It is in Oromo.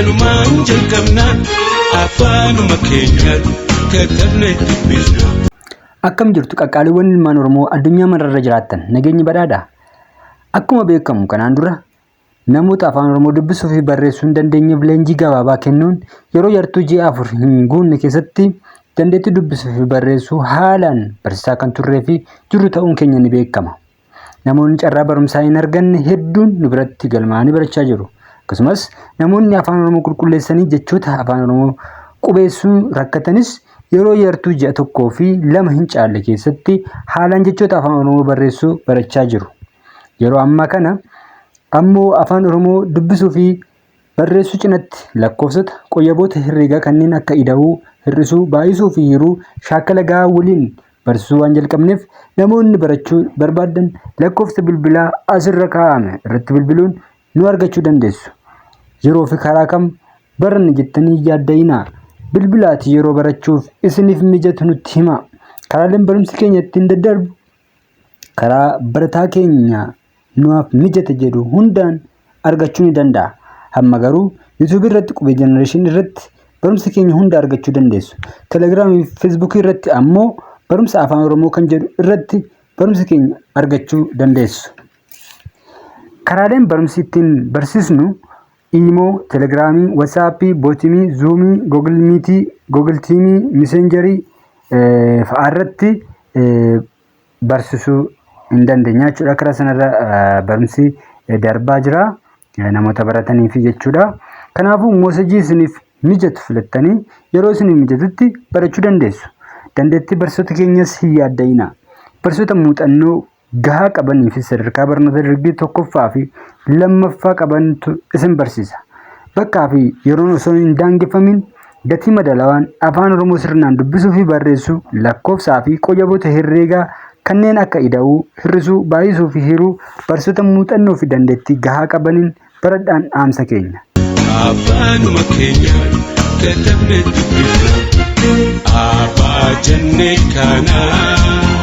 kanumaan jalqabnaan afaanuma keenyaan katabnee dubbisna. Akkam jirtu qaqqaaliiwwan ilmaan Oromoo addunyaa mararra jiraattan nageenyi badhaadha. Akkuma beekamu kanaan dura namoota afaan Oromoo dubbisuu fi barreessuu hin dandeenyeef leenjii gabaabaa kennuun yeroo yartuu ji'a 4 hin guunne keessatti dandeettii dubbisuu fi barreessuu haalaan barsiisaa kan turree fi jirru ta'uun keenya ni beekama. Namoonni carraa barumsaa hin arganne hedduun nu biratti galmaa'anii barachaa jiru. Akkasumas namoonni afaan Oromoo qulqulleessanii jechoota afaan Oromoo qubeessuu rakkatanis yeroo yartuu ji'a 1 fi 2 hin caalle keessatti haalaan jechoota afaan Oromoo barreessuu barachaa jiru. Yeroo ammaa kana ammoo afaan Oromoo dubbisuu fi barreessuu cinatti lakkoofsota qoyyaboota herreegaa kanneen akka ida'uu, hir'isuu, baay'isuu fi hiruu shaakala gahaa waliin barsiisuu waan jalqabneef namoonni barachuu barbaadan lakkoofsa bilbilaa asirra kaa'ame irratti bilbiluun nu argachuu dandeessu. Yeroo fi karaa kam baranna jettanii yaadda'inaa bilbilaati yeroo barachuuf isiniif mijatu nutti hima. Karaaleen barumsi keenya ittiin daddarbu karaa barataa keenya nuuf mijate jedhu hundaan argachuu ni danda'a. Amma garuu YouTube irratti qubee generation irratti barumsa keenya hunda argachuu dandeessu. Telegram fi Facebook irratti ammoo barumsa afaan Oromoo kan jedhu irratti barumsa keenya argachuu dandeessu. Karaaleen barumsi ittiin barsiisnu Imo, Telegram, WhatsApp, Botimii, Zoom, Google Meet, Google Team, Messenger fa'aarratti barsiisuu hin dandeenya jechuudha. Karaa sanarra barumsi darbaa jira namoota barataniif jechuudha. Kanaafuu moosajii isiniif mijatu filattanii yeroo isiniif mijatutti barachuu dandeessu. Dandeettii barsiisota keenyas hin yaadda'inaa. Barsiisota muuxannoo gahaa qabanii fi sadarkaa barnoota darbii 1ffaa fi 2ffaa qabantu isin barsiisa. Bakkaa fi yeroon osoo hin daangeffamin gatii madaalawaan afaan Oromoo sirnaan dubbisuu fi barreessuu lakkoofsaa fi qoyyaboota herreegaa kanneen akka ida'uu, hir'isuu, baay'isuu fi hiruu barsiisota muuxannoo fi dandeettii gahaa qabaniin baradhaan dhaamsa keenya. Afaanuma keenyaan katabnee dubbisna. Abbaa jennee kanaa.